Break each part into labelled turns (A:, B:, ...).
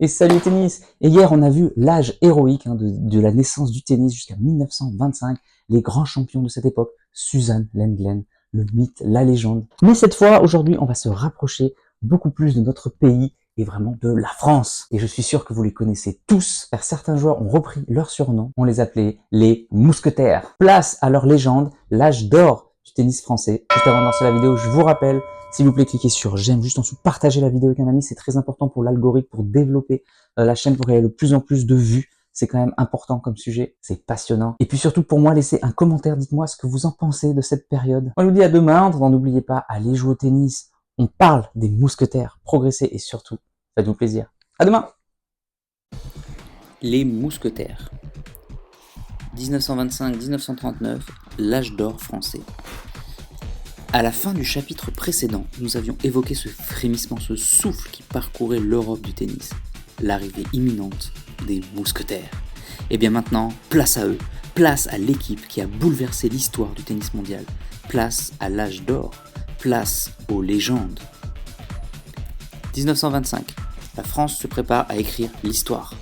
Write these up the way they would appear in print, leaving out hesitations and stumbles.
A: Et salut tennis. Et hier, on a vu l'âge héroïque de la naissance du tennis jusqu'à 1925, les grands champions de cette époque, Suzanne Lenglen, le mythe, la légende. Mais cette fois, aujourd'hui, on va se rapprocher beaucoup plus de notre pays et vraiment de la France. Et je suis sûr que vous les connaissez tous, car certains joueurs ont repris leur surnom. On les appelait les mousquetaires. Place à leur légende, l'âge d'or du tennis français. Juste avant de lancer la vidéo, je vous rappelle, s'il vous plaît, cliquez sur j'aime juste en dessous, partagez la vidéo avec un ami, c'est très important pour l'algorithme, pour développer la chaîne, pour qu'elle ait de plus en plus de vues. C'est quand même important comme sujet, c'est passionnant. Et puis surtout pour moi, laissez un commentaire, dites-moi ce que vous en pensez de cette période. On vous dit à demain, en attendant, n'oubliez pas, allez jouer au tennis. On parle des mousquetaires, progressez et surtout, faites-vous plaisir. À demain.
B: Les mousquetaires. 1925-1939, l'âge d'or français. À la fin du chapitre précédent, nous avions évoqué ce frémissement, ce souffle qui parcourait l'Europe du tennis, l'arrivée imminente des mousquetaires. Et bien maintenant, place à eux, place à l'équipe qui a bouleversé l'histoire du tennis mondial, place à l'âge d'or, place aux légendes. 1925, la France se prépare à écrire l'histoire.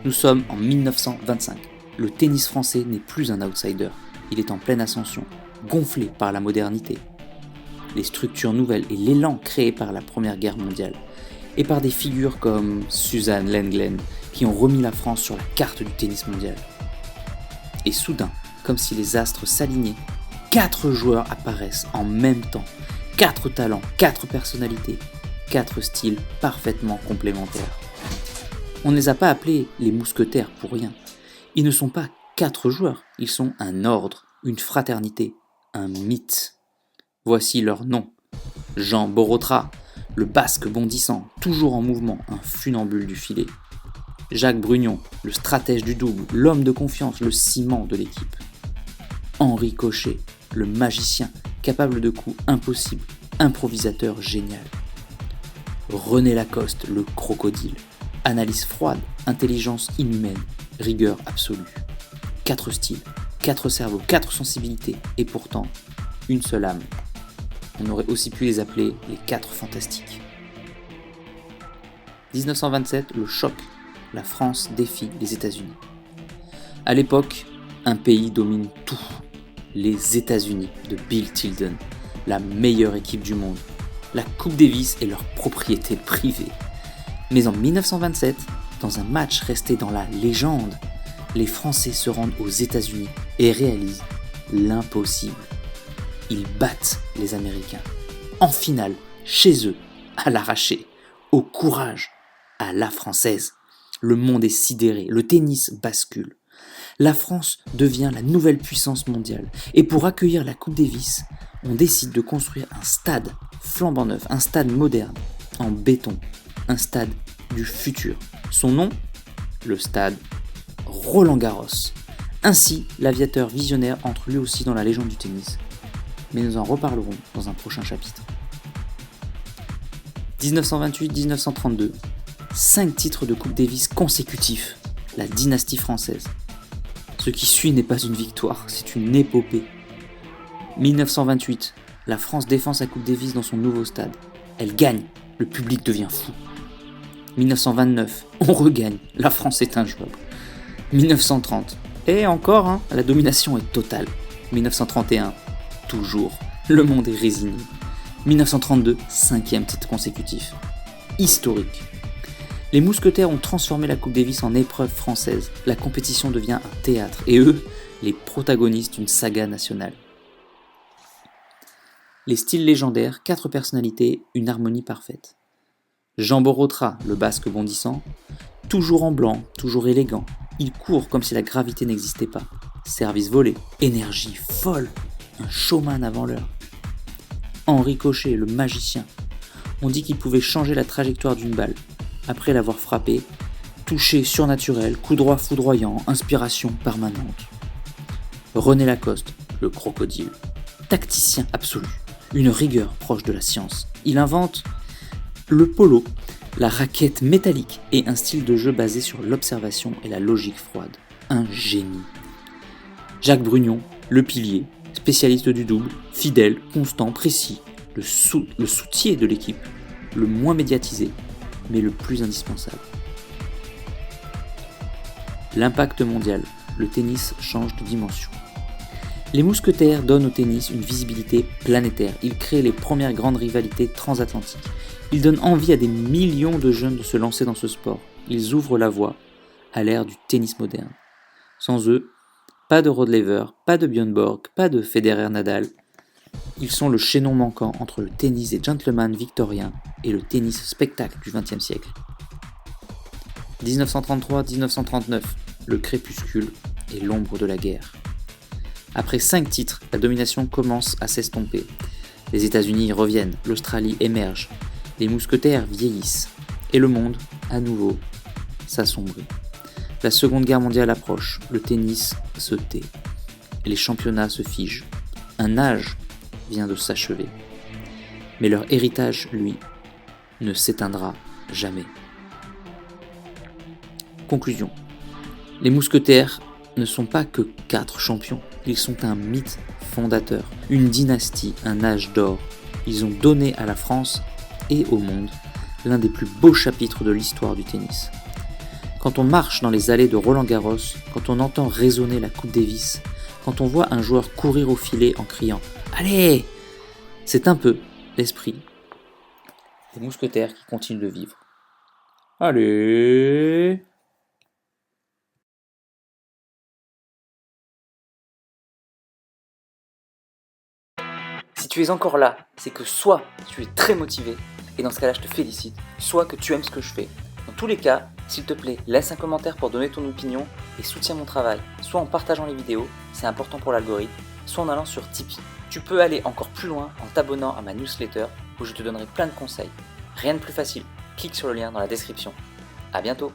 B: Nous sommes en 1925. Le tennis français n'est plus un outsider, il est en pleine ascension, gonflé par la modernité, les structures nouvelles et l'élan créé par la Première Guerre mondiale, et par des figures comme Suzanne Lenglen qui ont remis la France sur la carte du tennis mondial. Et soudain, comme si les astres s'alignaient, 4 joueurs apparaissent en même temps, 4 talents, 4 personnalités, 4 styles parfaitement complémentaires. On ne les a pas appelés les mousquetaires pour rien. Ils ne sont pas 4 joueurs, ils sont un ordre, une fraternité, un mythe. Voici leur nom. Jean Borotra, le basque bondissant, toujours en mouvement, un funambule du filet. Jacques Brugnon, le stratège du double, l'homme de confiance, le ciment de l'équipe. Henri Cochet, le magicien, capable de coups impossibles, improvisateur génial. René Lacoste, le crocodile, analyse froide, intelligence inhumaine, rigueur absolue. 4 styles, 4 cerveaux, 4 sensibilités, et pourtant, une seule âme. On aurait aussi pu les appeler les 4 fantastiques. 1927, le choc. La France défie les États-Unis. À l'époque, un pays domine tout. Les États-Unis de Bill Tilden, la meilleure équipe du monde. La Coupe Davis est leur propriété privée. Mais en 1927, dans un match resté dans la légende, les Français se rendent aux États-Unis et réalisent l'impossible. Ils battent les Américains. En finale, chez eux, à l'arraché, au courage, à la française. Le monde est sidéré, le tennis bascule. La France devient la nouvelle puissance mondiale. Et pour accueillir la Coupe Davis, on décide de construire un stade flambant neuf, un stade moderne, en béton, un stade du futur. Son nom, le stade Roland-Garros. Ainsi, l'aviateur visionnaire entre lui aussi dans la légende du tennis. Mais nous en reparlerons dans un prochain chapitre. 1928-1932, 5 titres de Coupe Davis consécutifs, la dynastie française. Ce qui suit n'est pas une victoire, c'est une épopée. 1928, la France défend sa Coupe Davis dans son nouveau stade. Elle gagne, le public devient fou. 1929, on regagne, la France est injouable. 1930, et encore, la domination est totale. 1931, toujours, le monde est résigné. 1932, 5e titre consécutif. Historique. Les mousquetaires ont transformé la Coupe Davis en épreuve française. La compétition devient un théâtre, et eux, les protagonistes d'une saga nationale. Les styles légendaires, 4 personnalités, une harmonie parfaite. Jean Borotra, le basque bondissant, toujours en blanc, toujours élégant. Il court comme si la gravité n'existait pas. Service volé, énergie folle, un showman avant l'heure. Henri Cochet, le magicien. On dit qu'il pouvait changer la trajectoire d'une balle. Après l'avoir frappé, toucher surnaturel, coup droit foudroyant, inspiration permanente. René Lacoste, le crocodile. Tacticien absolu, une rigueur proche de la science. Il invente le polo, la raquette métallique et un style de jeu basé sur l'observation et la logique froide. Un génie. Jacques Brugnon, le pilier, spécialiste du double, fidèle, constant, précis, le soutien de l'équipe, le moins médiatisé. mais le plus indispensable. L'impact mondial. Le tennis change de dimension. Les mousquetaires donnent au tennis une visibilité planétaire. Ils créent les premières grandes rivalités transatlantiques. Ils donnent envie à des millions de jeunes de se lancer dans ce sport. Ils ouvrent la voie à l'ère du tennis moderne. Sans eux, pas de Rod Laver, pas de Björn Borg, pas de Federer-Nadal. Ils sont le chaînon manquant entre le tennis des gentlemen victoriens et le tennis spectacle du XXe siècle. 1933-1939, le crépuscule et l'ombre de la guerre. Après 5 titres, la domination commence à s'estomper. Les États-Unis reviennent, l'Australie émerge, les mousquetaires vieillissent, et le monde, à nouveau, s'assombrit. La Seconde Guerre mondiale approche, le tennis se tait, les championnats se figent. Un âge vient de s'achever. Mais leur héritage, lui, ne s'éteindra jamais. Conclusion. Les mousquetaires ne sont pas que 4 champions, ils sont un mythe fondateur, une dynastie, un âge d'or. Ils ont donné à la France et au monde l'un des plus beaux chapitres de l'histoire du tennis. Quand on marche dans les allées de Roland-Garros, quand on entend résonner la Coupe Davis, quand on voit un joueur courir au filet en criant « Allez !», c'est un peu l'esprit des mousquetaires qui continuent de vivre. Allez ! Si tu es encore là, c'est que soit tu es très motivé, et dans ce cas-là je te félicite, soit que tu aimes ce que je fais. Dans tous les cas, s'il te plaît, laisse un commentaire pour donner ton opinion et soutiens mon travail, soit en partageant les vidéos, c'est important pour l'algorithme, soit en allant sur Tipeee. Tu peux aller encore plus loin en t'abonnant à ma newsletter où je te donnerai plein de conseils. Rien de plus facile, clique sur le lien dans la description. À bientôt.